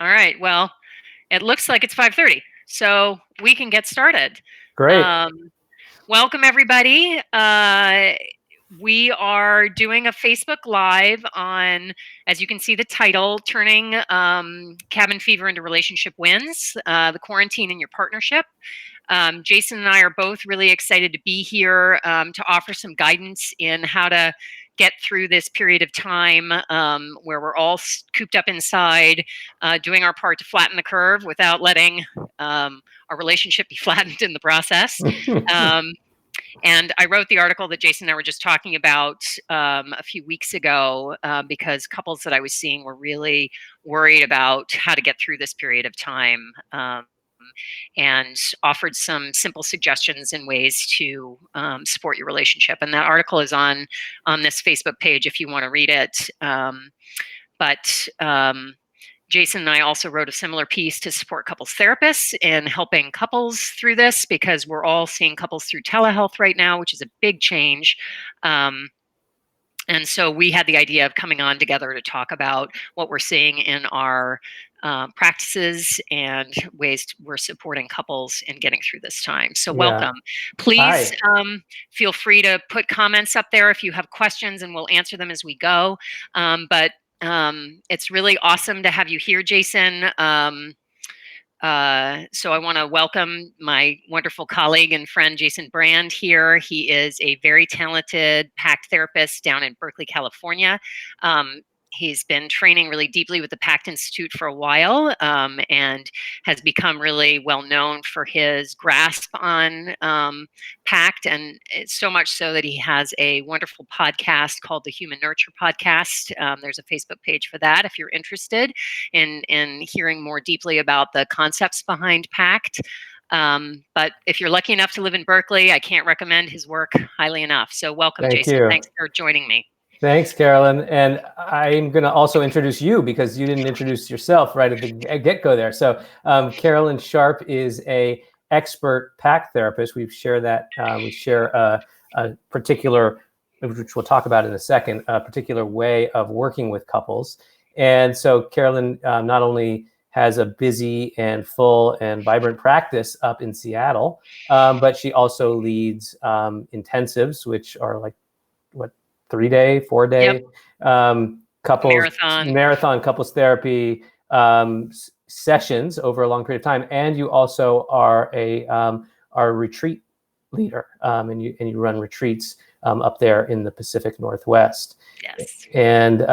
All right. Well, it looks like it's 5:30, so we can get started. Great. Welcome, everybody. We are doing a Facebook Live on, as you can see the title, turning cabin fever into relationship wins, the quarantine in your partnership. Jason and I are both really excited to be here to offer some guidance in how to get through this period of time where we're all cooped up inside, doing our part to flatten the curve without letting our relationship be flattened in the process. And I wrote the article that Jason and I were just talking about a few weeks ago because couples that I was seeing were really worried about how to get through this period of time. And offered some simple suggestions and ways to support your relationship. And that article is on this Facebook page if you want to read it. But Jason and I also wrote a similar piece to support couples therapists in helping couples through this, because we're all seeing couples through telehealth right now, which is a big change. And so we had the idea of coming on together to talk about what we're seeing in our practices and ways we're supporting couples in getting through this time. So welcome. Please feel free to put comments up there if you have questions, and we'll answer them as we go. But it's really awesome to have you here, Jason. So I want to welcome my wonderful colleague and friend, Jason Brand, here. He is a very talented PACT therapist down in Berkeley, California. He's been training really deeply with the PACT Institute for a while and has become really well known for his grasp on PACT, and it's so much so that he has a wonderful podcast called the Human Nurture Podcast. There's a Facebook page for that if you're interested in hearing more deeply about the concepts behind PACT. But if you're lucky enough to live in Berkeley, I can't recommend his work highly enough. So welcome, Jason. Thanks for joining me. Thanks, Carolyn. And I'm going to also introduce you because you didn't introduce yourself right at the get-go there. So Carolyn Sharp is a expert PACT therapist. We share a particular, which we'll talk about in a second, a particular way of working with couples. And so Carolyn not only has a busy and full and vibrant practice up in Seattle, but she also leads intensives, which are like, 3-day, 4-day couples marathon couples therapy sessions over a long period of time. And you also are a retreat leader, and you run retreats up there in the Pacific Northwest. Yes. And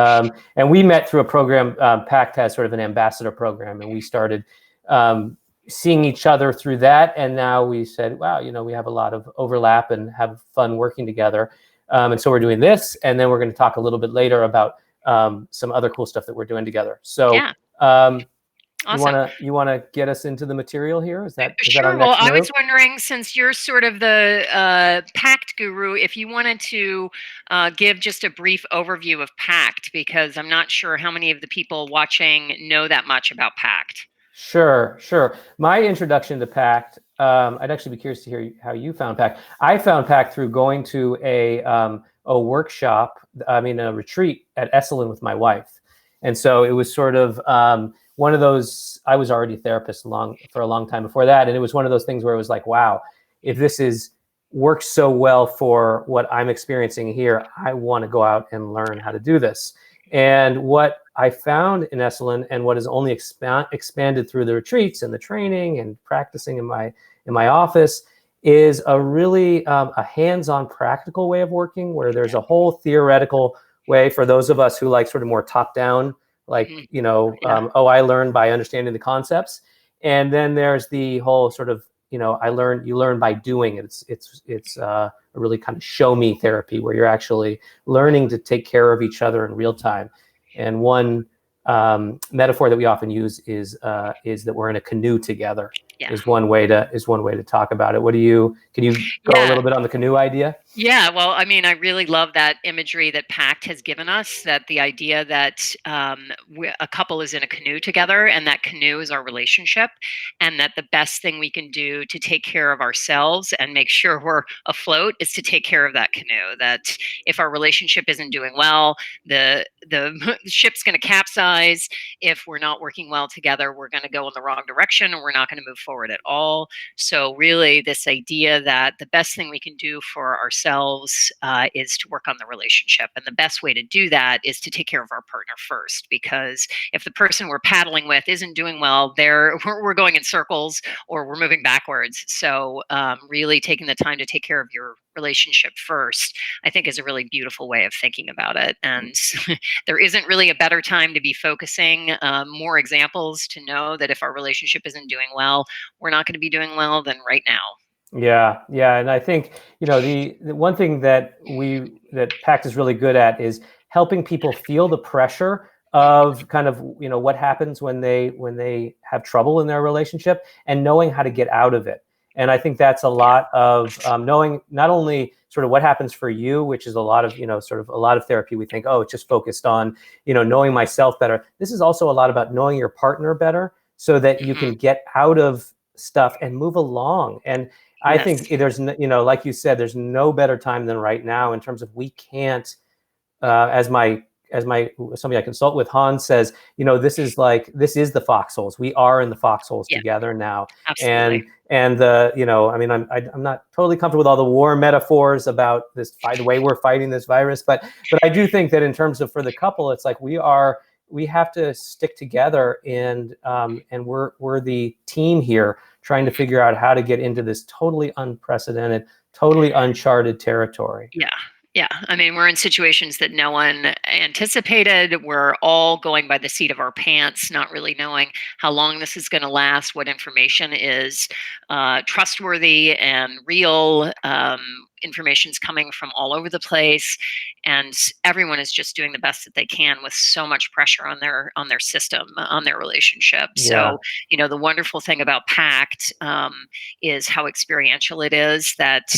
we met through a program. PACT has sort of an ambassador program, and we started seeing each other through that. And now we said, wow, we have a lot of overlap and have fun working together. And so we're doing this, and then we're going to talk a little bit later about some other cool stuff that we're doing together. So, awesome. You want to get us into the material here? Is that sure? Our next I move? was wondering, since you're sort of the PACT guru, if you wanted to give just a brief overview of PACT, because I'm not sure how many of the people watching know that much about PACT. Sure. My introduction to PACT, I'd actually be curious to hear how you found PACT. I found PACT through going to a retreat at Esalen with my wife. And so it was sort of one of those, I was already a therapist for a long time before that. And it was one of those things where it was like, wow, if this works so well for what I'm experiencing here, I want to go out and learn how to do this. And what I found in Esalen, and what has only expanded through the retreats and the training and practicing in my office, is a really a hands-on practical way of working, where there's a whole theoretical way for those of us who like sort of more top-down, like I learn by understanding the concepts, and then there's the whole sort of you learn by doing it. It's a really kind of show me therapy, where you're actually learning to take care of each other in real time. And one metaphor that we often use is that we're in a canoe together. Yeah. is one way to talk about it. Can you go a Yeah. little bit on the canoe idea? Yeah, well, I mean, I really love that imagery that Pact has given us. That the idea that a couple is in a canoe together, and that canoe is our relationship, and that the best thing we can do to take care of ourselves and make sure we're afloat is to take care of that canoe. That if our relationship isn't doing well, the ship's going to capsize. If we're not working well together, we're going to go in the wrong direction, and we're not going to move forward at all. So, really, this idea that the best thing we can do for ourselves is to work on the relationship. And the best way to do that is to take care of our partner first. Because if the person we're paddling with isn't doing well, we're going in circles or we're moving backwards. So, really taking the time to take care of your relationship first, I think, is a really beautiful way of thinking about it. And there isn't really a better time to be focusing. More examples to know that if our relationship isn't doing well, we're not going to be doing well than right now. Yeah, yeah, and I think the one thing that PACT is really good at is helping people feel the pressure of kind of what happens when they have trouble in their relationship and knowing how to get out of it. And I think that's a lot of knowing not only sort of what happens for you, which is a lot of sort of a lot of therapy. We think, oh, it's just focused on knowing myself better. This is also a lot about knowing your partner better, so that you can get out of stuff and move along. And I think there's, like you said, there's no better time than right now in terms of we can't, as somebody I consult with, Hans, says, this is the foxholes. We are in the foxholes together now. Absolutely. And I mean, I'm not totally comfortable with all the war metaphors about this fight, the way we're fighting this virus, but I do think that in terms of for the couple, it's like we have to stick together, and we're the team here trying to figure out how to get into this totally unprecedented, totally uncharted territory. Yeah. Yeah. I mean, we're in situations that no one anticipated. We're all going by the seat of our pants, not really knowing how long this is going to last, what information is trustworthy and real. Information's coming from all over the place, and everyone is just doing the best that they can with so much pressure on their system, on their relationship. Yeah. So, the wonderful thing about PACT is how experiential it is. That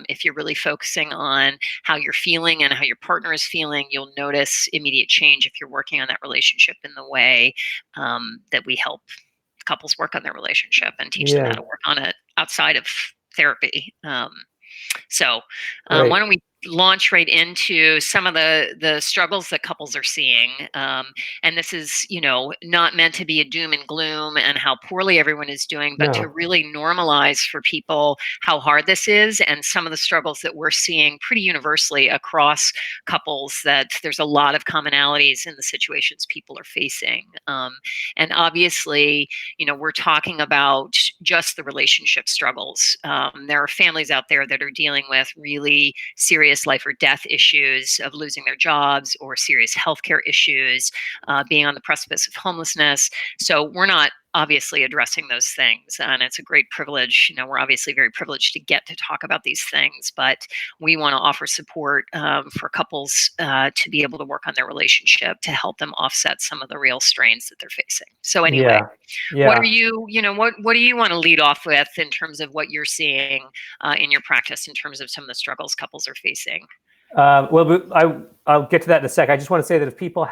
if you're really focusing on how you're feeling and how your partner is feeling, you'll notice immediate change if you're working on that relationship in the way that we help couples work on their relationship and teach them how to work on it outside of therapy. So why don't we launch right into some of the struggles that couples are seeing? And this is, not meant to be a doom and gloom and how poorly everyone is doing, but to really normalize for people how hard this is and some of the struggles that we're seeing pretty universally across couples, that there's a lot of commonalities in the situations people are facing. And obviously, we're talking about just the relationship struggles. There are families out there that are dealing with really serious life or death issues of losing their jobs, or serious healthcare issues, being on the precipice of homelessness. So we're not obviously addressing those things, and it's a great privilege. We're obviously very privileged to get to talk about these things, but we want to offer support for couples to be able to work on their relationship to help them offset some of the real strains that they're facing. So anyway, what are you, what do you want to lead off with in terms of what you're seeing in your practice in terms of some of the struggles couples are facing? Well, I'll get to that in a sec. I just want to say that if people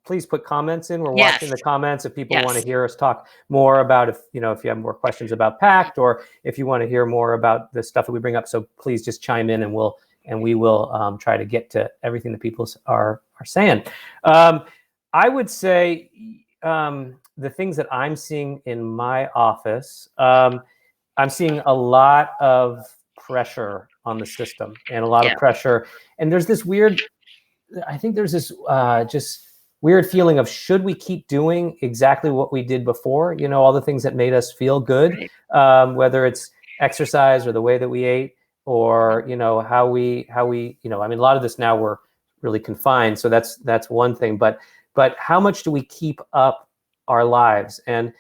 please put comments in. We're watching the comments. If people want to hear us talk more about, if you have more questions about PACT, or if you want to hear more about the stuff that we bring up, so please just chime in, and we will try to get to everything that people are saying. I would say the things that I'm seeing in my office, I'm seeing a lot of pressure on the system, and a lot of pressure. And there's this just weird feeling of, should we keep doing exactly what we did before? All the things that made us feel good, whether it's exercise or the way that we ate, or how we I mean, a lot of this now we're really confined, so that's one thing. But how much do we keep up our lives? And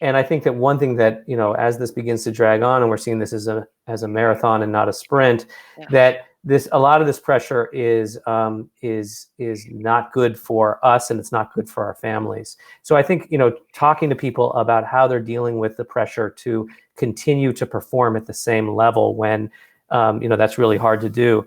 I think that one thing that as this begins to drag on, and we're seeing this as a marathon and not a sprint, that a lot of this pressure is not good for us, and it's not good for our families. So I think, talking to people about how they're dealing with the pressure to continue to perform at the same level when that's really hard to do.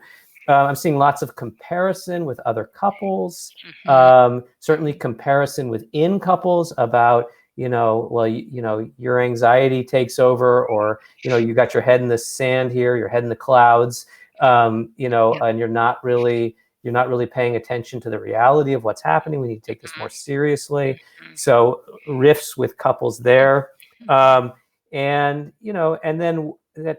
I'm seeing lots of comparison with other couples, certainly comparison within couples about, your anxiety takes over, or, you got your head in the sand here, your head in the clouds, and you're not really paying attention to the reality of what's happening. We need to take this more seriously. So rifts with couples there. And then that,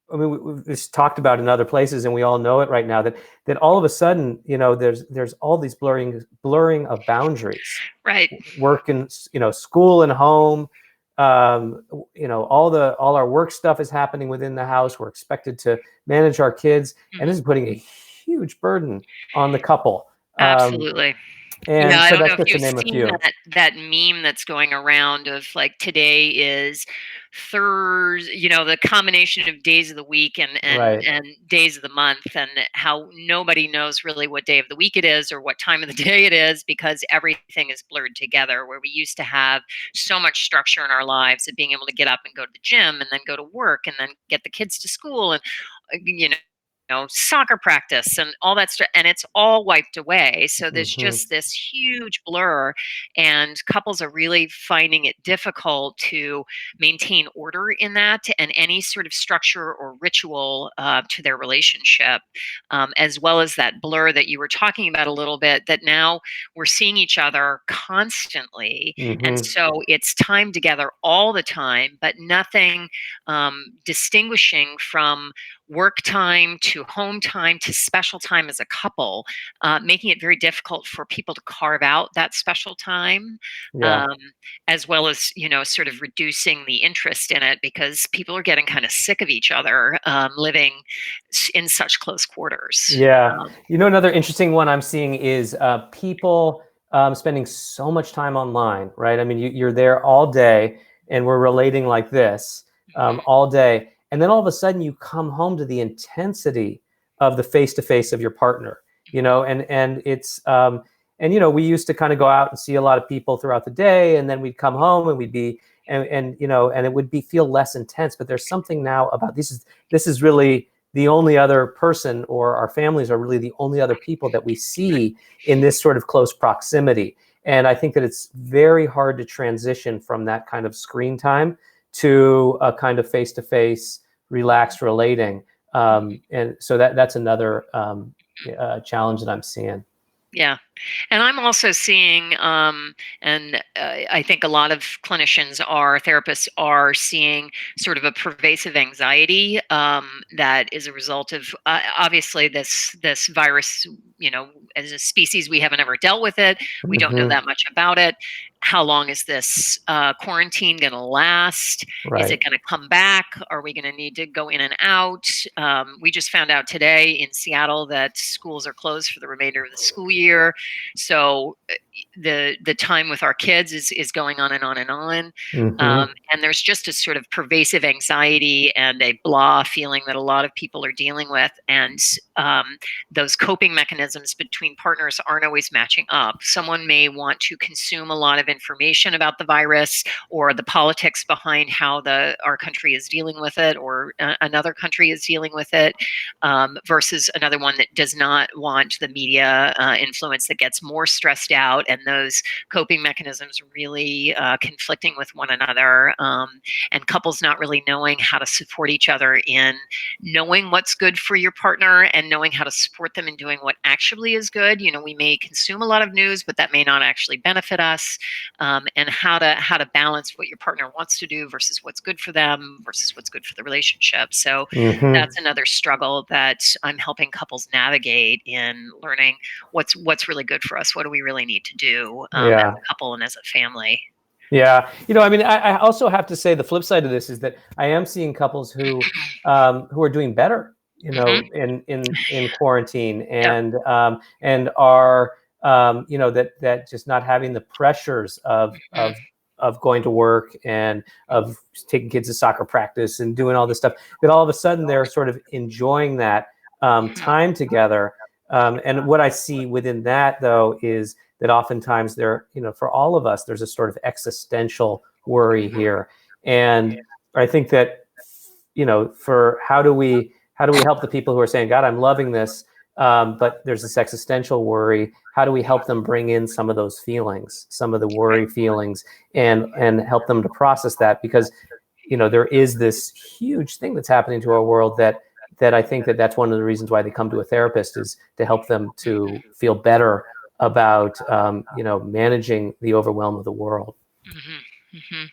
we've just talked about in other places, and we all know it right now, that all of a sudden, there's all these blurring of boundaries. Right. Work and school and home. All our work stuff is happening within the house. We're expected to manage our kids, and this is putting a huge burden on the couple. Absolutely. And Yeah, I so don't know that's if just to you've name a seen few. that meme that's going around of like today is Thursday, the combination of days of the week Right. and days of the month, and how nobody knows really what day of the week it is or what time of the day it is, because everything is blurred together. Where we used to have so much structure in our lives of being able to get up and go to the gym and then go to work and then get the kids to school and soccer practice and all that stuff, and it's all wiped away. So there's just this huge blur, and couples are really finding it difficult to maintain order in that and any sort of structure or ritual to their relationship, as well as that blur that you were talking about a little bit, that now we're seeing each other constantly. And so it's time together all the time, but nothing distinguishing from work time to home time to special time as a couple, making it very difficult for people to carve out that special time, Yeah. as well as, sort of reducing the interest in it, because people are getting kind of sick of each other living in such close quarters. Yeah. Another interesting one I'm seeing is people spending so much time online, right? I mean, you're there all day, and we're relating like this all day. And then all of a sudden you come home to the intensity of the face-to-face of your partner, and it's, we used to kind of go out and see a lot of people throughout the day, and then we'd come home and we'd be, and it would feel less intense. But there's something now about this is really the only other person, or our families are really the only other people that we see in this sort of close proximity. And I think that it's very hard to transition from that kind of screen time to a kind of face-to-face, relaxed relating. And so that's another challenge that I'm seeing. Yeah. And I'm also seeing, and I think a lot of therapists are seeing sort of a pervasive anxiety that is a result of obviously this virus. As a species, we haven't ever dealt with it. We don't know that much about it. How long is this quarantine going to last? Is it Right. going to come back? Are we going to need to go in and out? We just found out today in Seattle that schools are closed for the remainder of the school year. So the time with our kids is going on and on and on. And there's just a sort of pervasive anxiety and a blah feeling that a lot of people are dealing with. And those coping mechanisms between partners aren't always matching up. Someone may want to consume a lot of information about the virus or the politics behind how our country is dealing with it, or another country is dealing with it, versus another one that does not want the media influence, that gets more stressed out, and those coping mechanisms really conflicting with one another, and couples not really knowing how to support each other in knowing what's good for your partner and knowing how to support them in doing what actually is good. We may consume a lot of news, but that may not actually benefit us, and how to balance what your partner wants to do versus what's good for them versus what's good for the relationship. So that's another struggle that I'm helping couples navigate in learning what's really good for us. What do we really need to do as a couple and as a family? Yeah. I mean, I also have to say the flip side of this is that I am seeing couples who are doing better, in quarantine, Yep. and are, that just not having the pressures of of going to work and of taking kids to soccer practice and doing all this stuff, that all of a sudden they're sort of enjoying that time together. And what I see within that, though, is that oftentimes there, for all of us, there's a sort of existential worry here. And I think that, for how do we help the people who are saying, God, I'm loving this, but there's this existential worry. How do we help them bring in some of those feelings, some of the worry feelings, and help them to process that? Because, there is this huge thing that's happening to our world that I think that's one of the reasons why they come to a therapist, is to help them to feel better about, managing the overwhelm of the world. Mm-hmm. Mm-hmm.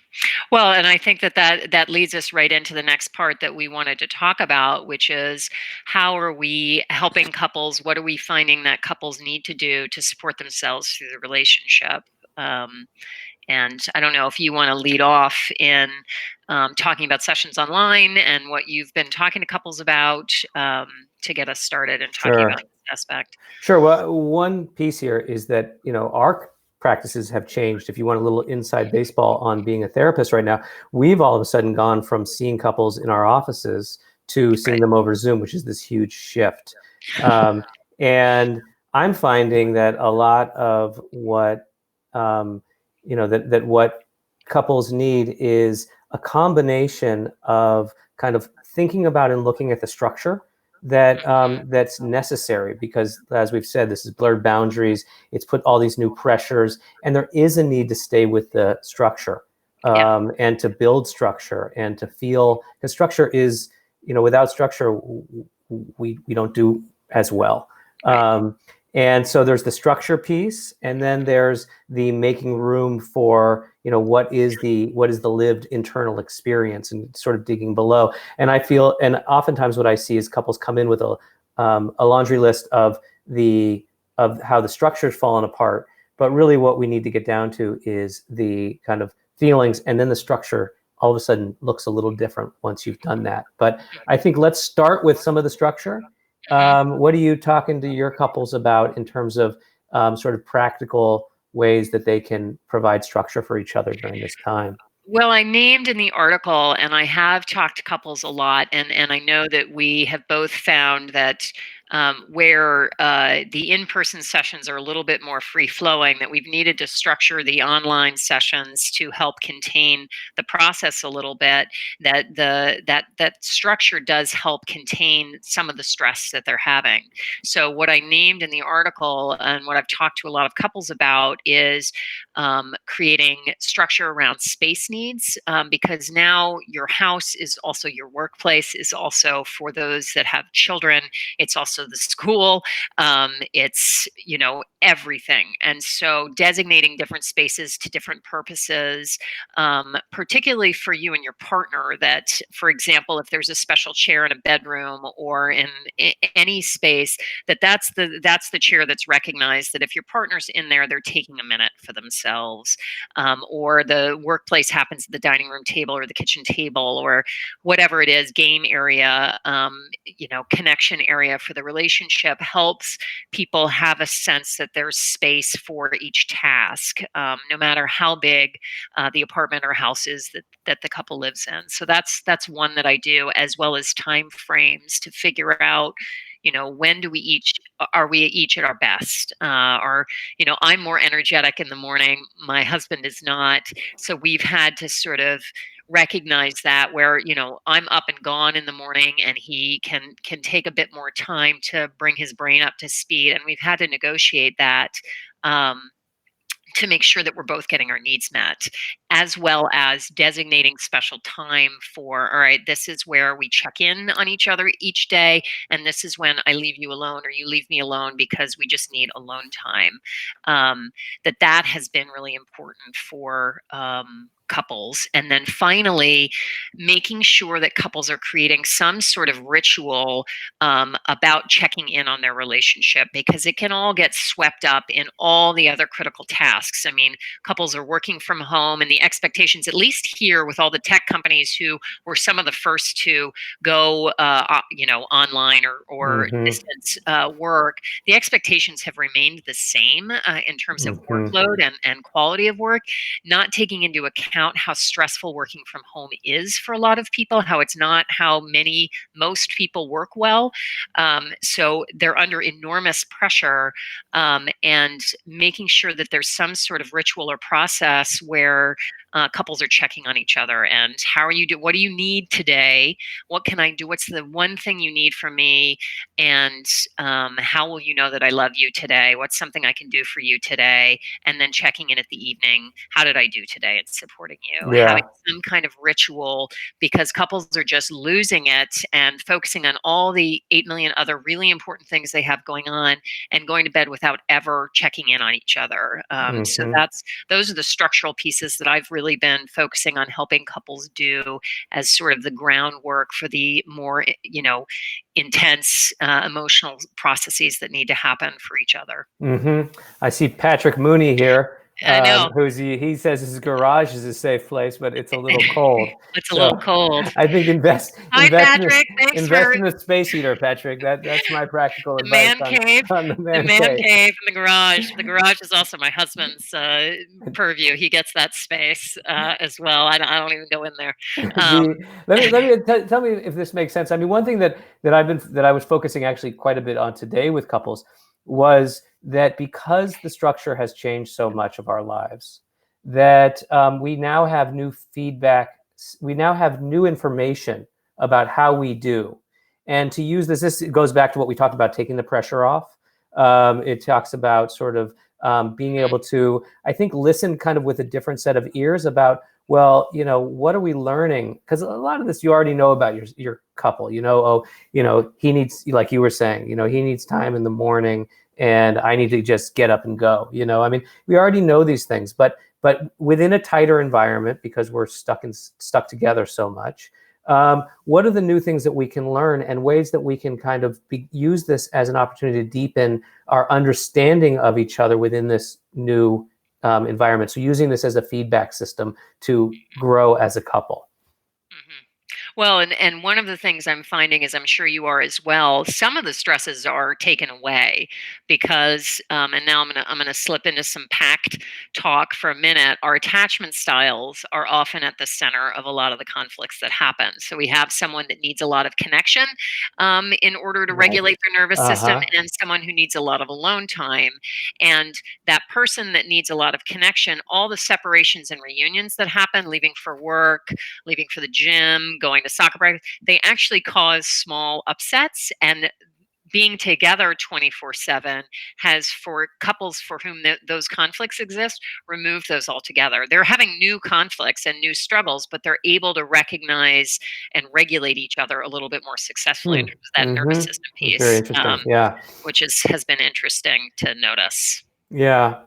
Well, and I think that leads us right into the next part that we wanted to talk about, which is how are we helping couples? What are we finding that couples need to do to support themselves through the relationship? Um, and I don't know if you want to lead off in talking about sessions online and what you've been talking to couples about, to get us started and talking Sure. about this aspect. Sure. Well, one piece here is that, our practices have changed. If you want a little inside baseball on being a therapist right now, we've all of a sudden gone from seeing couples in our offices to seeing Right. them over Zoom, which is this huge shift. And I'm finding that a lot of what, that what couples need is a combination of kind of thinking about and looking at the structure that's necessary, because, as we've said, this is blurred boundaries. It's put all these new pressures, and there is a need to stay with the structure, Yeah. and to build structure and to feel, because structure is, without structure, we don't do as well. Right. And so there's the structure piece, and then there's the making room for, what is the lived internal experience, and sort of digging below. And I feel, and oftentimes what I see is couples come in with a laundry list of how the structure's fallen apart, but really what we need to get down to is the kind of feelings, and then the structure all of a sudden looks a little different once you've done that. But I think let's start with some of the structure. What are you talking to your couples about in terms of sort of practical ways that they can provide structure for each other during this time? Well, I named in the article, and I have talked to couples a lot, and I know that we have both found that where the in-person sessions are a little bit more free-flowing, that we've needed to structure the online sessions to help contain the process a little bit. That structure does help contain some of the stress that they're having. So, what I named in the article, and what I've talked to a lot of couples about, is creating structure around space needs, because now your house is also your workplace, is also, for those that have children, it's also the school, it's everything. And so designating different spaces to different purposes, particularly for you and your partner, that, for example, if there's a special chair in a bedroom or in any space, that's the chair that's recognized, that if your partner's in there, they're taking a minute for themselves, or the workplace happens at the dining room table or the kitchen table or whatever it is, game area, connection area for the relationship, helps people have a sense that there's space for each task, no matter how big the apartment or house is that the couple lives in. So that's one that I do, as well as time frames to figure out, when do we each are we each at our best, or I'm more energetic in the morning, my husband is not. So we've had to sort of recognize that, where I'm up and gone in the morning, and he can take a bit more time to bring his brain up to speed, and we've had to negotiate that, um, to make sure that we're both getting our needs met, as well as designating special time for, all right, this is where we check in on each other each day, and this is when I leave you alone or you leave me alone because we just need alone time. That has been really important for couples. And then finally, making sure that couples are creating some sort of ritual about checking in on their relationship, because it can all get swept up in all the other critical tasks. I mean, couples are working from home, and the expectations, at least here with all the tech companies who were some of the first to go, online or Mm-hmm. distance work, the expectations have remained the same in terms of Mm-hmm. workload and quality of work, not taking into account how stressful working from home is for a lot of people, how it's not how most people work well. So they're under enormous pressure, and making sure that there's some sort of ritual or process where couples are checking on each other. And how are you what do you need today? What can I do? What's the one thing you need from me? And how will you know that I love you today? What's something I can do for you today? And then checking in at the evening. How did I do today? And supporting you. Having Yeah. some kind of ritual, because couples are just losing it and focusing on all the 8 million other really important things they have going on, and going to bed without ever checking in on each other. So Mm-hmm. those are the structural pieces that I've really been focusing on helping couples do as sort of the groundwork for the more, intense emotional processes that need to happen for each other. Mm-hmm. I see Patrick Mooney here. I know. He says his garage is a safe place, but it's a little cold. It's a So little cold. I think Hi, Patrick. Thanks invest for in a space heater, Patrick. That's my practical the advice man cave. on the The man man cave. cave and the garage. The garage is also my husband's purview. He gets that space as well. I don't even go in there. Um, Tell me if this makes sense. I mean, one thing that I was focusing actually quite a bit on today with couples was that because the structure has changed so much of our lives, that we now have new feedback, we now have new information about how we do. And to use this goes back to what we talked about, taking the pressure off. It talks about sort of being able to, I think, listen kind of with a different set of ears about, well, what are we learning? Because a lot of this you already know about your couple. He needs, like you were saying, he needs time in the morning, and I need to just get up and go. I mean, we already know these things, but within a tighter environment, because we're stuck together so much. What are the new things that we can learn, and ways that we can kind of use this as an opportunity to deepen our understanding of each other within this new environment? So using this as a feedback system to grow as a couple. mhm. Well, and one of the things I'm finding, is I'm sure you are as well, some of the stresses are taken away because, and now I'm gonna slip into some packed talk for a minute. Our attachment styles are often at the center of a lot of the conflicts that happen. So we have someone that needs a lot of connection in order to Right. regulate their nervous system, Uh-huh. and someone who needs a lot of alone time. And that person that needs a lot of connection, all the separations and reunions that happen, leaving for work, leaving for the gym, going to soccer practice, they actually cause small upsets. And being together 24/7 has, for couples for whom those conflicts exist, removed those altogether. They're having new conflicts and new struggles, but they're able to recognize and regulate each other a little bit more successfully in Hmm. terms of that nervous Mm-hmm. system That's very piece, interesting. Yeah. which has been interesting to notice. Yeah.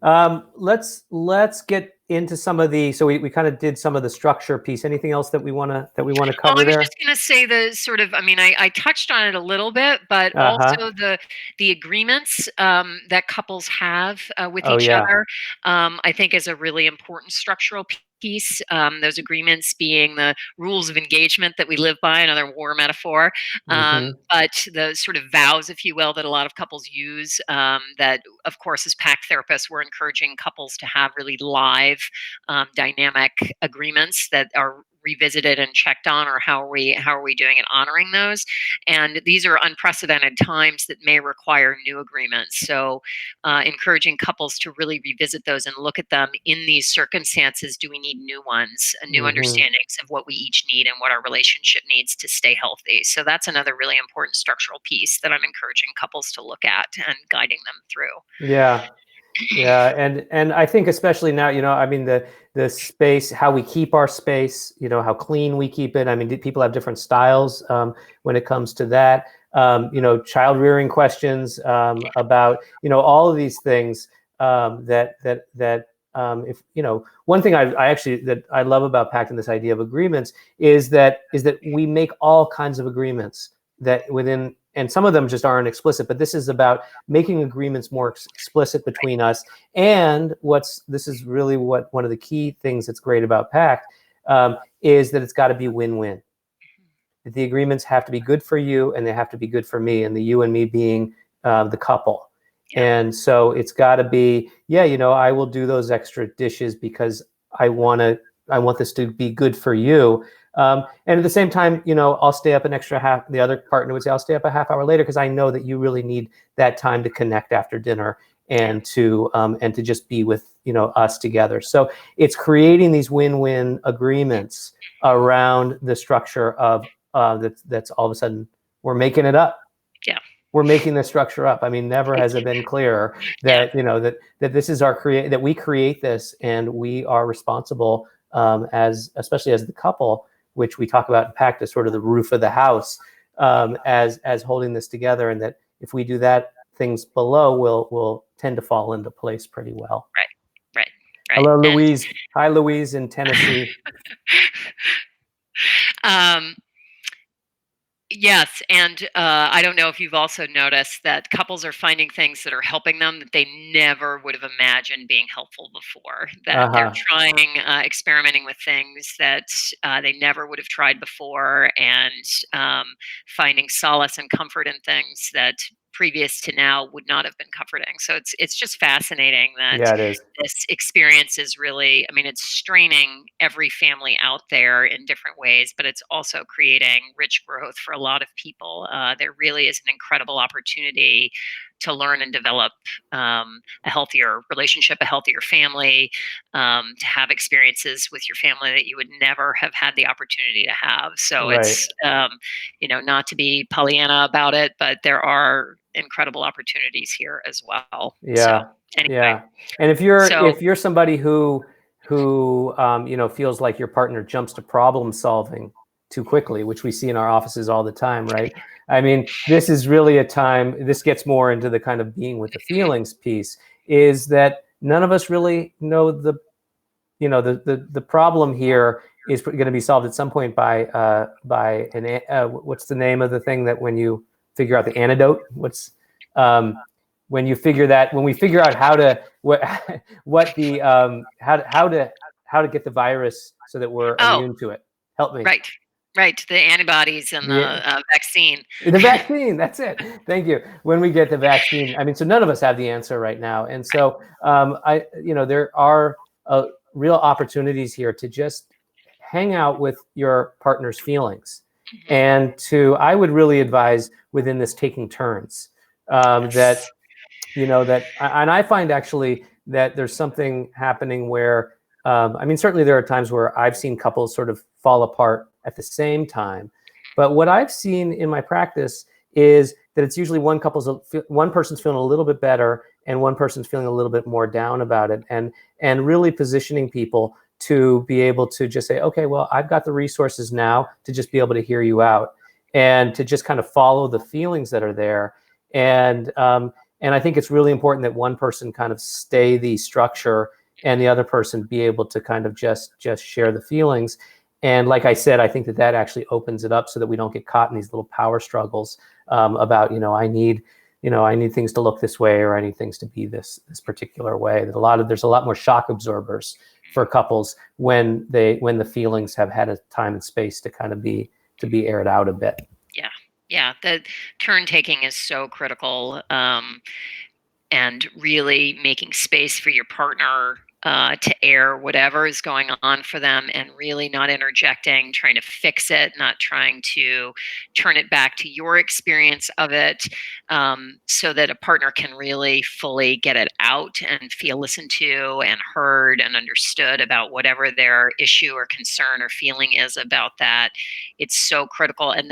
Let's get into some of the, so we kind of did some of the structure piece. Anything else that we want to Oh, cover I was there? just gonna say the sort of, I mean, I touched on it a little bit, but Uh-huh. also the agreements that couples have with Oh each yeah. other, I think is a really important structural piece. Those agreements being the rules of engagement that we live by, another war metaphor, Mm-hmm. but the sort of vows, if you will, that a lot of couples use. That, of course, as PAC therapists, we're encouraging couples to have really live, dynamic agreements that are revisited and checked on, or how are we doing and honoring those. And these are unprecedented times that may require new agreements, so encouraging couples to really revisit those and look at them in these circumstances. Do we need new ones, new Mm-hmm. understandings of what we each need and what our relationship needs to stay healthy? So that's another really important structural piece that I'm encouraging couples to look at and guiding them through. Yeah. Yeah, and I think especially now, I mean, the space, how we keep our space, how clean we keep it. I mean, people have different styles when it comes to that. Child rearing questions about all of these things that if one thing I actually that I love about pact and this idea of agreements is that we make all kinds of agreements that within, and some of them just aren't explicit, but this is about making agreements more explicit between us. And this is really what one of the key things that's great about pact is that it's got to be win-win. The agreements have to be good for you and they have to be good for me, and the you and me being the couple. Yeah. And so it's got to be, I will do those extra dishes because I want this to be good for you. And at the same time, I'll stay up an extra half. The other partner would say, I'll stay up a half hour later because I know that you really need that time to connect after dinner and to just be with us together. So it's creating these win-win agreements around the structure of that's all of a sudden we're making it up. Yeah. We're making the structure up. I mean, never has it been clearer that that this is that we create this and we are responsible especially as the couple, which we talk about in pact as sort of the roof of the house, as holding this together, and that if we do that, things below will tend to fall into place pretty well. Right. Hello, Louise. Hi, Louise in Tennessee. Yes, and I don't know if you've also noticed that couples are finding things that are helping them that they never would have imagined being helpful before. That they're trying, experimenting with things that they never would have tried before, and finding solace and comfort in things that previous to now would not have been comforting. So it's just fascinating that Yeah, it is. this experience is really, I mean, it's straining every family out there in different ways, but it's also creating rich growth for a lot of people. There really is an incredible opportunity to learn and develop a healthier relationship, a healthier family, to have experiences with your family that you would never have had the opportunity to have. So it's, not to be Pollyanna about it, but there are incredible opportunities here as well. Yeah. So anyway. Yeah. And if you're somebody who feels like your partner jumps to problem solving too quickly, which we see in our offices all the time, right? I mean, this is really a time, this gets more into the kind of being with the feelings piece, is that none of us really know the problem here is going to be solved at some point by what's the name of the thing that when you figure out the antidote? When we figure out how to get the virus so that we're immune to it. Help me. Right. The antibodies and the vaccine. The vaccine, that's it. Thank you. When we get the vaccine, I mean, so none of us have the answer right now. And so there are real opportunities here to just hang out with your partner's feelings. And I would really advise within this taking turns, and I find actually that there's something happening where, certainly there are times where I've seen couples sort of fall apart at the same time. But what I've seen in my practice is that it's usually one person's feeling a little bit better and one person's feeling a little bit more down about it. And really positioning people to be able to just say, okay, well, I've got the resources now to just be able to hear you out and to just kind of follow the feelings that are there. And I think it's really important that one person kind of stay the structure and the other person be able to kind of just share the feelings. And like I said, I think that actually opens it up so that we don't get caught in these little power struggles about, I need things to look this way, or I need things to be this particular way. There's a lot more shock absorbers for couples when the feelings have had a time and space to kind of be aired out a bit. Yeah. The turn taking is so critical, and really making space for your partner to air whatever is going on for them, and really not interjecting, trying to fix it, not trying to turn it back to your experience of it, so that a partner can really fully get it out and feel listened to and heard and understood about whatever their issue or concern or feeling is about that. It's so critical. And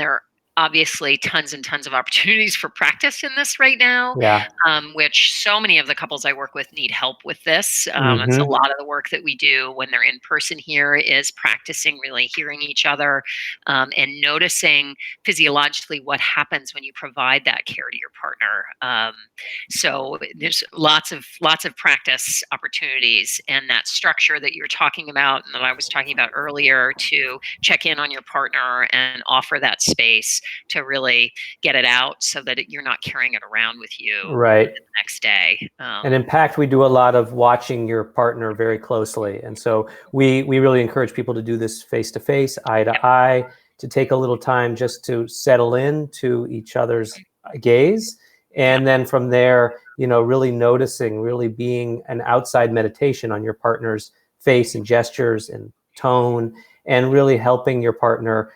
obviously tons and tons of opportunities for practice in this right now, Yeah. which so many of the couples I work with need help with this. It's a Hmm. lot of the work that we do when they're in person here is practicing really hearing each other, and noticing physiologically what happens when you provide that care to your partner. So there's lots of practice opportunities, and that structure that you're talking about and that I was talking about earlier, to check in on your partner and offer that space to really get it out so that you're not carrying it around with you Right. the next day. And in Pact, we do a lot of watching your partner very closely. And so we really encourage people to do this face to face, eye to Yep, eye, to take a little time just to settle in to each other's gaze. yep, And then from there, really noticing, really being an outside meditation on your partner's face and gestures and tone, and really helping your partner,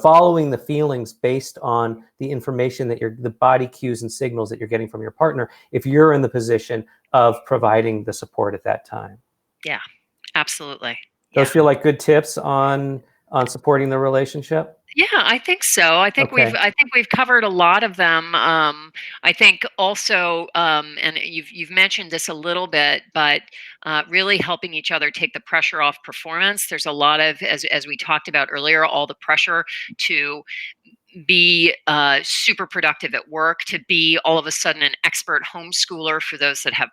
following the feelings based on the information that the body cues and signals that you're getting from your partner, if you're in the position of providing the support at that time. yeah, absolutely. Those Yeah. feel like good tips on supporting the relationship? Yeah, I think so. Okay. I think we've covered a lot of them. I think also, and you've mentioned this a little bit, but really helping each other take the pressure off performance. There's a lot of, as we talked about earlier, all the pressure to be super productive at work, to be all of a sudden an expert homeschooler for those that have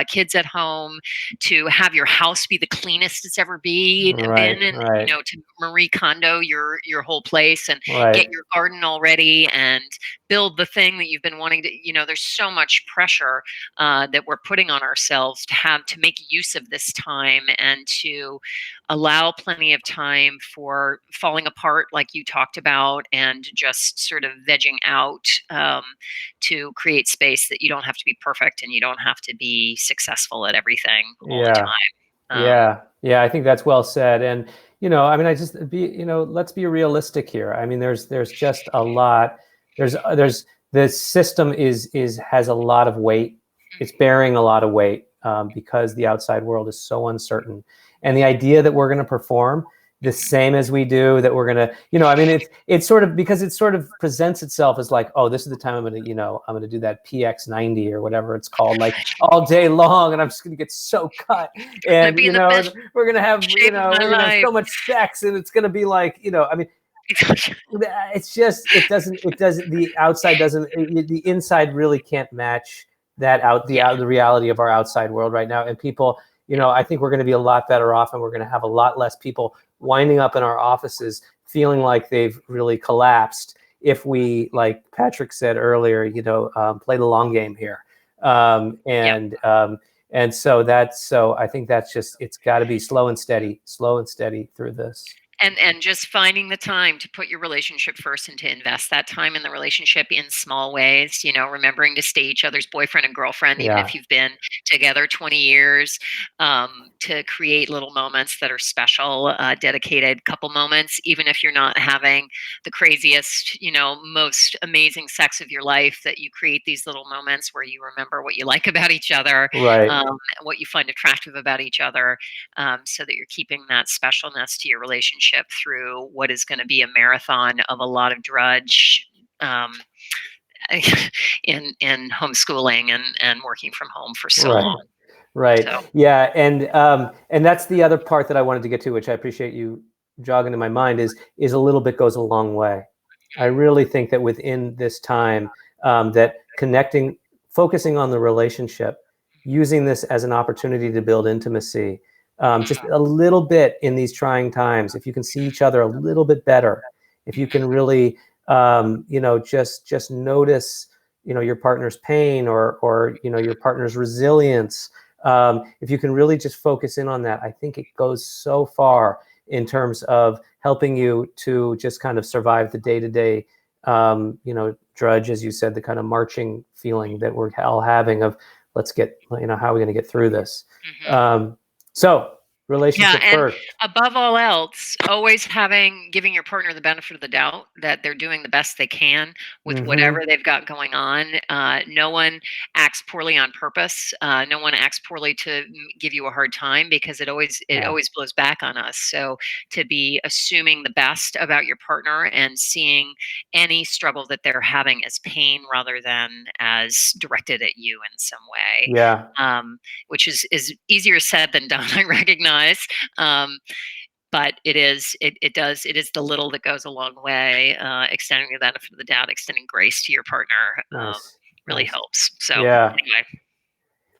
kids at home, to have your house be the cleanest it's ever Right, been, and right, to Marie Kondo your whole place and right. get your garden all ready and build the thing that you've been wanting to. There's so much pressure that we're putting on ourselves to make use of this time and to allow plenty of time for falling apart, like you talked about, and just sort of vegging out, to create space that you don't have to be perfect and you don't have to be successful at everything all the Yeah, time. yeah. I think that's well said. And I mean, I just let's be realistic here. I mean, there's just a lot. There's the system has a lot of weight. It's bearing a lot of weight, because the outside world is so uncertain, and the idea that we're going to perform the same as we do, that we're going to, I mean, it's sort of, because it sort of presents itself as like, oh, this is the time I'm going to do that PX90 or whatever it's called, like all day long, and I'm just going to get so cut, Gonna and be in the best we're going to have, shape of my we're going to have life. so much sex, and it's going to be like, I mean, it's just, it doesn't the outside doesn't the inside really can't match Yeah, the reality of our outside world right now. And people, I think we're going to be a lot better off, and we're going to have a lot less people winding up in our offices feeling like they've really collapsed, if we, like Patrick said earlier, play the long game here. um, yeah. and um, and so I think that's just, it's got to be slow and steady through this. And just finding the time to put your relationship first and to invest that time in the relationship in small ways, remembering to stay each other's boyfriend and girlfriend, even Yeah. if you've been together 20 years, to create little moments that are special, dedicated couple moments, even if you're not having the craziest, most amazing sex of your life, that you create these little moments where you remember what you like about each other, Right. what you find attractive about each other, so that you're keeping that specialness to your relationship through what is going to be a marathon of a lot of drudge, um, in homeschooling and working from home for so Right. long. Right. So Yeah. And that's the other part that I wanted to get to, which I appreciate you jogging in my mind, is a little bit goes a long way. I really think that within this time, that focusing on the relationship, using this as an opportunity to build intimacy, just a little bit in these trying times. If you can see each other a little bit better, if you can really, just notice, your partner's pain, or your partner's resilience. If you can really just focus in on that, I think it goes so far in terms of helping you to just kind of survive the day-to-day, drudge, as you said, the kind of marching feeling that we're all having of, let's get, how are we going to get through this? mhm. So Yeah, Relationship and first. above all else, always giving your partner the benefit of the doubt that they're doing the best they can with Hmm. whatever they've got going on. No one acts poorly on purpose. No one acts poorly to give you a hard time, because it Yeah. always blows back on us. So to be assuming the best about your partner and seeing any struggle that they're having as pain rather than as directed at you in some way. Yeah. Um, which is easier said than done, I recognize. Um, but it is the little that goes a long way. Extending the benefit of the doubt, extending grace to your partner, Nice. really Nice. helps. So Yeah. anyway,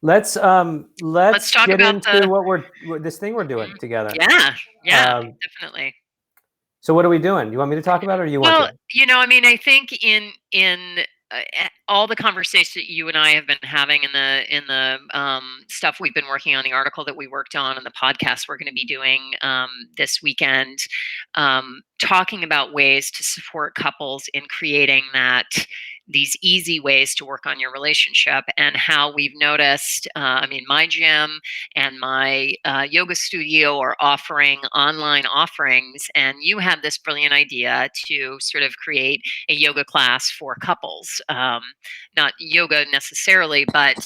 let's Let's talk get about into the. this thing we're doing Mhm. together. Yeah, yeah, Um, definitely. so what are we doing? You want me to talk about it, or you want Well, to? I mean, I think in all the conversations that you and I have been having, in the stuff we've been working on, the article that we worked on, and the podcast we're going to be doing this weekend, talking about ways to support couples in creating these easy ways to work on your relationship, and how we've noticed. I mean, my gym and my yoga studio are offering online offerings, and you had this brilliant idea to sort of create a yoga class for couples. Not yoga necessarily, but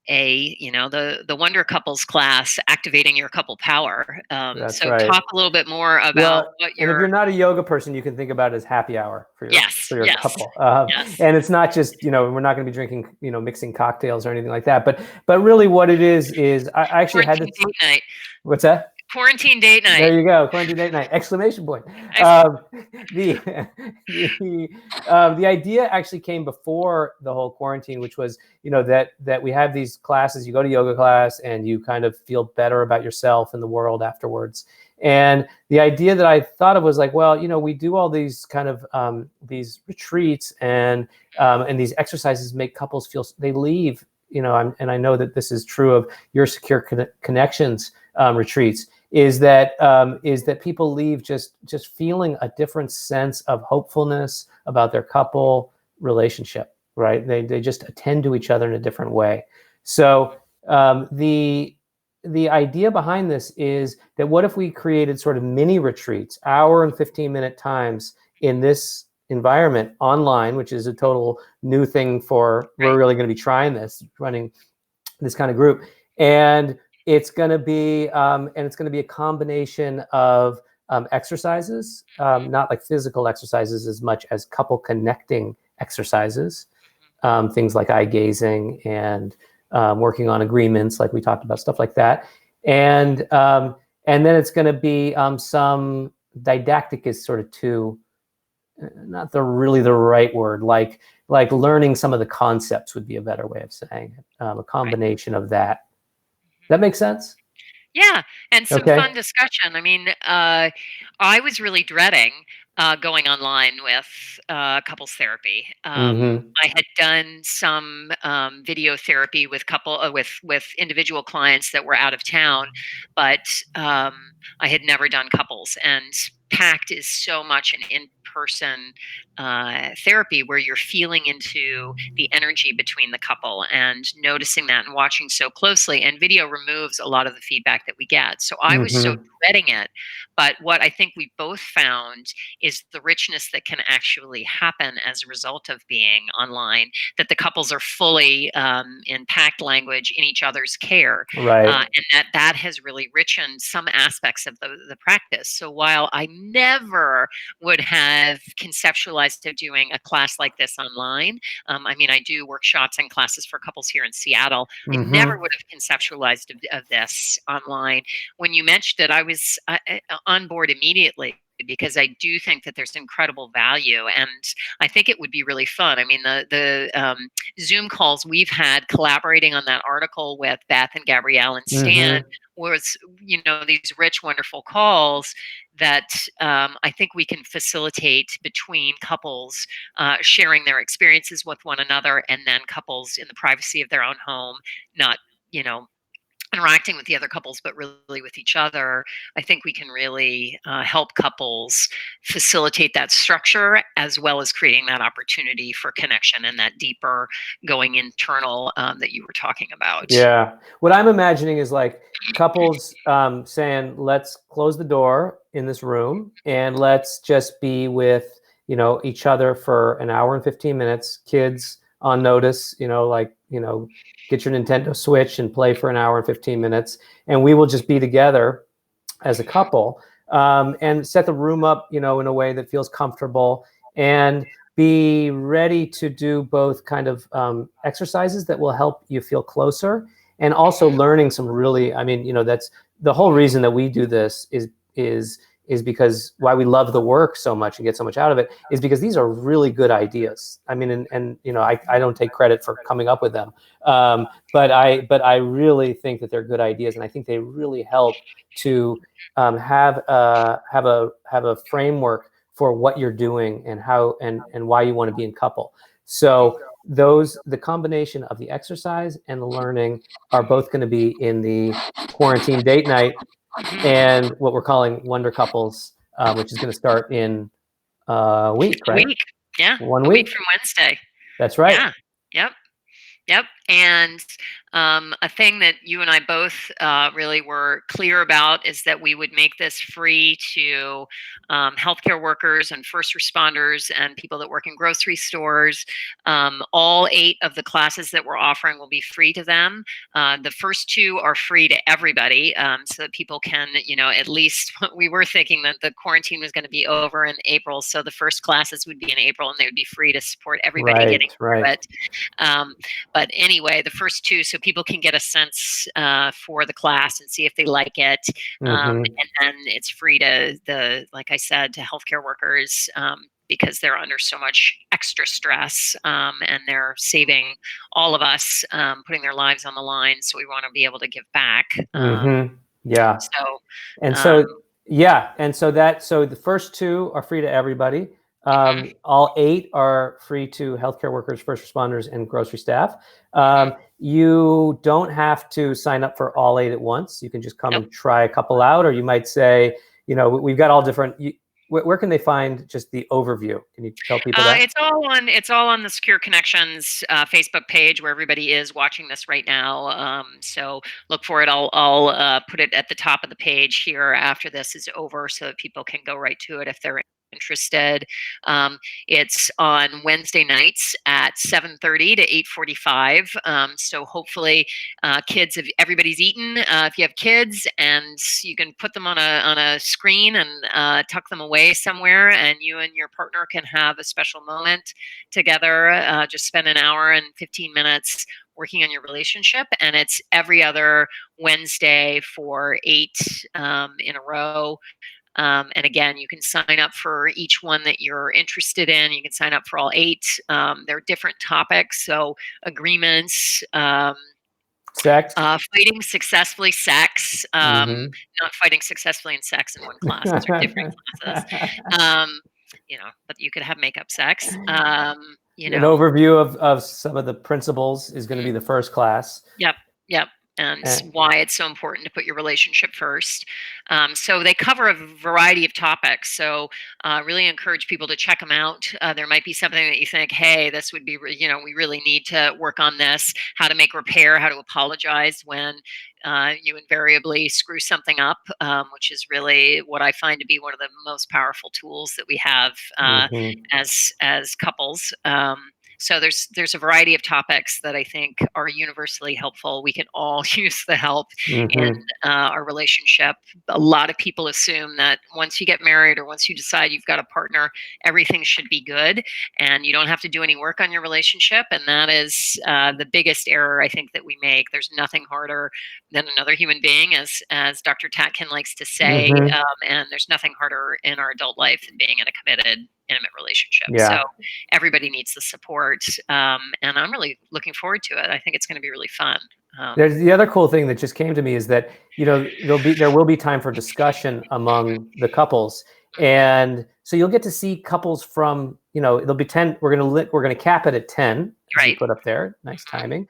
the Wonder Couples class, activating your couple power. That's So right. talk a little bit more about Well, what and if you're your. not a yoga person, you can think about it as happy hour Yes, for your yes, couple. yes. And it's not just we're not going to be drinking mixing cocktails or anything like that. But really, what it is I actually had Quarantine this. date night. What's that? Quarantine date There night. you go, quarantine date night! Exclamation point. Ex- Um, the the idea actually came before the whole quarantine, which was that we have these classes. You go to yoga class and you kind of feel better about yourself and the world afterwards. And the idea that I thought of was like, well, we do all these kind of these retreats and these exercises make couples feel they leave. And I know that this is true of your secure connections retreats is that people leave just feeling a different sense of hopefulness about their couple relationship, right? They just attend to each other in a different way. So the idea behind this is that what if we created sort of mini retreats, hour and 15-minute times in this environment online, which is a total new thing we're right. really going to be trying this, running this kind of group. And it's going to be a combination of exercises, not like physical exercises as much as couple connecting exercises, things like eye gazing and working on agreements, like we talked about, stuff like that. And then it's going to be some didactic is sort of too not the right word, like learning some of the concepts would be a better way of saying it. A Right. combination of that. That makes sense. Yeah, and some fun Okay. discussion. I mean, I was really dreading going online with couples therapy. Mm-hmm. I had done some video therapy with with individual clients that were out of town, but I had never done couples. And PACT is so much an in-person therapy where you're feeling into the energy between the couple and noticing that and watching so closely. And video removes a lot of the feedback that we get. So I was so Mm-hmm. dreading it. But what I think we both found is the richness that can actually happen as a result of being online, that the couples are fully, in PACT language, in each other's care. Right. And that has really richened some aspects of the practice. So while I never would have conceptualized of doing a class like this online. I mean, I do workshops and classes for couples here in Seattle. I never Mm-hmm. would have conceptualized of this online. When you mentioned it, I was on board immediately, because I do think that there's incredible value, and I think it would be really fun. I mean, the Zoom calls we've had collaborating on that article with Beth and Gabrielle and Stan Mm-hmm. was, these rich, wonderful calls that I think we can facilitate between couples sharing their experiences with one another, and then couples in the privacy of their own home, not, you know, interacting with the other couples, but really with each other, I think we can really help couples facilitate that structure as well as creating that opportunity for connection and that deeper going internal that you were talking about. Yeah. What I'm imagining is like couples saying, let's close the door in this room and let's just be with, each other for an hour and 15 minutes, kids on notice, get your Nintendo Switch and play for an hour and 15 minutes. And we will just be together as a couple, and set the room up, in a way that feels comfortable, and be ready to do both kind of exercises that will help you feel closer, and also learning some really, that's the whole reason that we do this is because why we love the work so much and get so much out of it is because these are really good ideas. I don't take credit for coming up with them, but I really think that they're good ideas, and I think they really help to have a framework for what you're doing and how and why you want to be in couple. So the combination of the exercise and the learning are both going to be in the quarantine date night and what we're calling Wonder Couples, which is going to start in a week, A right? week. Yeah. 1 A week week. from Wednesday. That's right. Yeah. Yep. Yep. And a thing that you and I both really were clear about is that we would make this free to healthcare workers and first responders and people that work in grocery stores. All 8 of the classes that we're offering will be free to them. The first 2 are free to everybody, so that people can, at least we were thinking that the quarantine was going to be over in April. So the first classes would be in April and they would be free to support everybody getting through it. But anyway, the first 2, so people can get a sense for the class and see if they like it. And then it's free to like I said, to healthcare workers, because they're under so much extra stress, and they're saving all of us, putting their lives on the line. So we want to be able to give back. Yeah. So, and so, yeah. And so the first 2 are free to everybody. All 8 are free to healthcare workers, first responders, and grocery staff. You don't have to sign up for all 8 at once. You can just come and try a couple out, or you might say, we've got all different. Where can they find just the overview? Can you tell people that? It's all on the Secure Connections Facebook page where everybody is watching this right now. So look for it. I'll put it at the top of the page here after this is over, so that people can go right to it if they're interested. It's on Wednesday nights at 7:30 to 8:45. So hopefully, kids, if everybody's eaten, if you have kids, and you can put them on a screen and tuck them away somewhere, and you and your partner can have a special moment together. Just spend an hour and 15 minutes working on your relationship, and it's every other Wednesday for 8 in a row. And again, you can sign up for each one that you're interested in. You can sign up for all 8. There are different topics. So agreements, sex, fighting successfully, sex, not fighting successfully in sex in one class. Those are different classes. But you could have makeup sex. An overview of some of the principles is going to be the first class. Yep. And why it's so important to put your relationship first. So they cover a variety of topics. So really encourage people to check them out. There might be something that you think, hey, this would be, we really need to work on this. How to make repair, how to apologize when you invariably screw something up, which is really what I find to be one of the most powerful tools that we have as couples. So there's a variety of topics that I think are universally helpful. We can all use the help in our relationship. A lot of people assume that once you get married or once you decide you've got a partner, everything should be good and you don't have to do any work on your relationship. And that is the biggest error I think that we make. There's nothing harder than another human being, as Dr. Tatkin likes to say. And there's nothing harder in our adult life than being in a committed, intimate relationship. So everybody needs the support, and I'm really looking forward to it. I think it's going to be really fun. There's the other cool thing that just came to me is that there will be time for discussion among the couples, and so you'll get to see couples from there'll be 10. We're gonna cap it at 10. As you put up there, nice timing.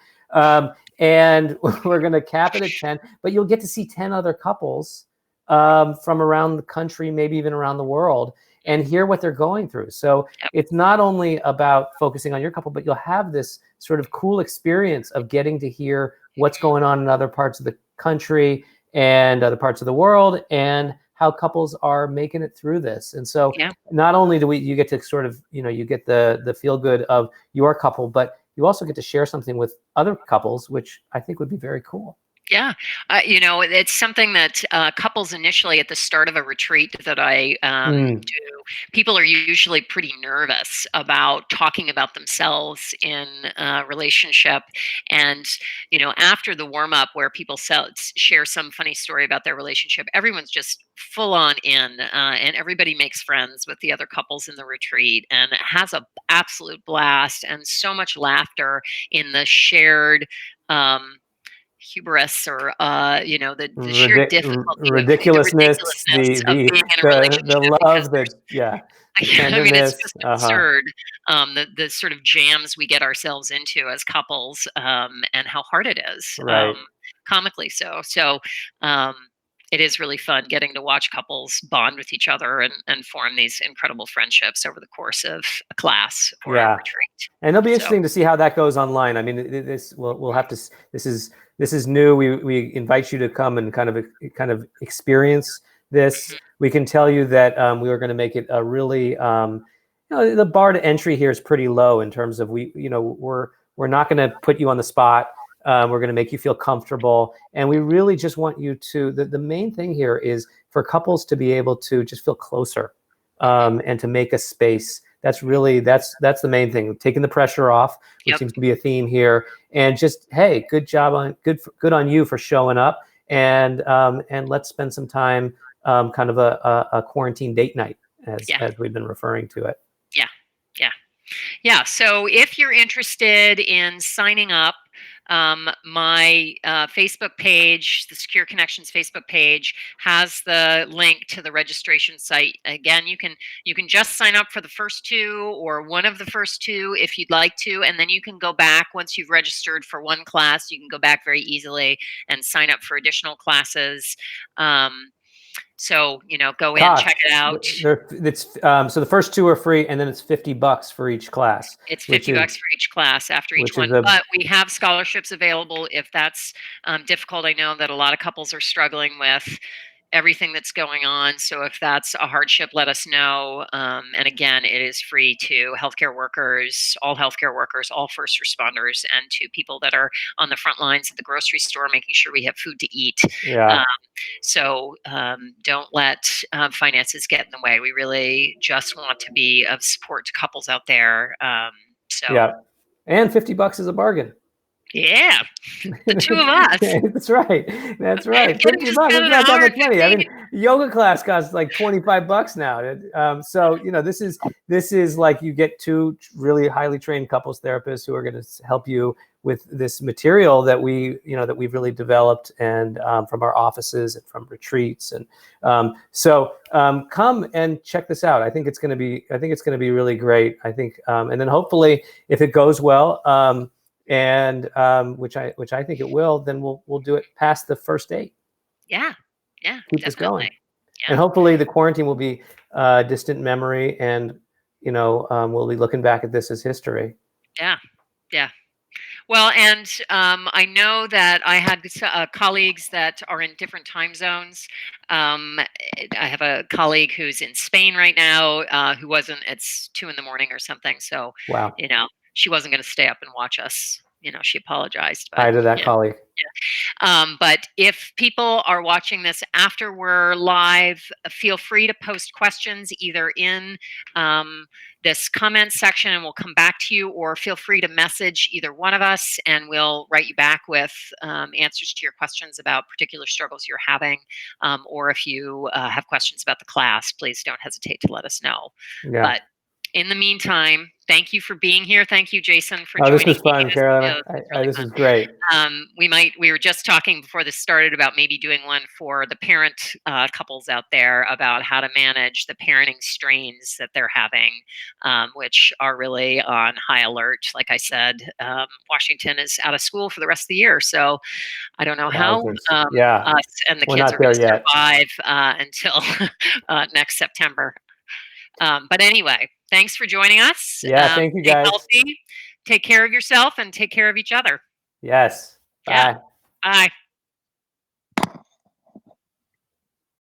And we're going to cap it at 10, but you'll get to see 10 other couples from around the country, maybe even around the world, and hear what they're going through. So Yep. it's not only about focusing on your couple, but you'll have this sort of cool experience of getting to hear what's going on in other parts of the country and other parts of the world, and how couples are making it through this. And so Yeah. not only do you get to sort of, you get the feel good of your couple, but you also get to share something with other couples, which I think would be very cool. Yeah. It's something that couples initially at the start of a retreat that I Mm, do, people are usually pretty nervous about talking about themselves in a relationship. And, after the warm up where people share some funny story about their relationship, everyone's just full on in, and everybody makes friends with the other couples in the retreat and has a absolute blast and so much laughter in the shared. Um, Hubris or the sheer difficulty of the ridiculousness, ridiculousness of being in a the relationship because love, there's the I mean, it's tenderness. just absurd, the sort of jams we get ourselves into as couples, and how hard it is, Right. comically so. So, um, it is really fun getting to watch couples bond with each other and form these incredible friendships over the course of a class or a Yeah. retreat. And it'll be So, interesting to see how that goes online. I mean, this we'll have to. This is new. We invite you to come and kind of experience this. mhm, We can tell you that we are going to make it a really, the bar to entry here is pretty low in terms of we're not going to put you on the spot. We're going to make you feel comfortable, and we really just want you to. The main thing here is for couples to be able to just feel closer, mhm. and to make a space. That's the main thing, taking the pressure off, which Yep. seems to be a theme here, and just, hey, good on you for showing up, and let's spend some time, kind of a quarantine date night, as Yeah. we've been referring to it. Yeah. Yeah. Yeah. So if you're interested in signing up, my Facebook page, the Secure Connections Facebook page, has the link to the registration site. Again, you can just sign up for the first two or one of the first two if you'd like to, and then you can go back once you've registered for one class. You can go back very easily and sign up for additional classes. Um, so go in, check Cost. it out. So the first two are free, and then it's $50 for each class, It's which 50 is bucks for each class after each which is one, a but we have scholarships available if that's difficult. I know that a lot of couples are struggling with everything that's going on. So if that's a hardship, let us know. And again, it is free to healthcare workers, all first responders, and to people that are on the front lines at the grocery store, making sure we have food to eat. Um, yeah, so don't let finances get in the way. We really just want to be of support to couples out there. So yeah, and $50 is a bargain. yeah, the two of us That's right. That's right. getting 50 to bucks. spend It's an not that hour much and money. I 15. mean, yoga class costs like $25 now. So, this is like you get two really highly trained couples therapists who are going to help you with this material that we've really developed, and from our offices and from retreats. And come and check this out. I think it's going to be really great. I think, and then hopefully if it goes well, and which I think it will, then we'll do it past the first date. Yeah, yeah, Keep this definitely. going, and Yeah, hopefully the quarantine will be distant memory, and we'll be looking back at this as history. yeah, yeah. Well, and I know that I had colleagues that are in different time zones. I have a colleague who's in Spain right now, who wasn't. It's 2 in the morning or something. So, Wow. she wasn't going to stay up and watch us. She apologized, but Hi to that yeah. colleague. But if people are watching this after we're live, feel free to post questions either in this comment section and we'll come back to you, or feel free to message either one of us and we'll write you back with answers to your questions about particular struggles you're having. Or if you have questions about the class, please don't hesitate to let us know. Yeah. But In the meantime, thank you for being here. Thank you, Jason, for Oh, this joining was me. fun, Carolyn. This was really This fun. was great. We were just talking before this started about maybe doing one for the parent couples out there about how to manage the parenting strains that they're having, which are really on high alert. Like I said, Washington is out of school for the rest of the year, so I don't know how Wowzers. Yeah, us and the we're kids not are going there to yet. survive until next September. But anyway, thanks for joining us. Yeah, thank you Stay guys. healthy, take care of yourself, and take care of each other. Yes. Yeah. Bye. Bye.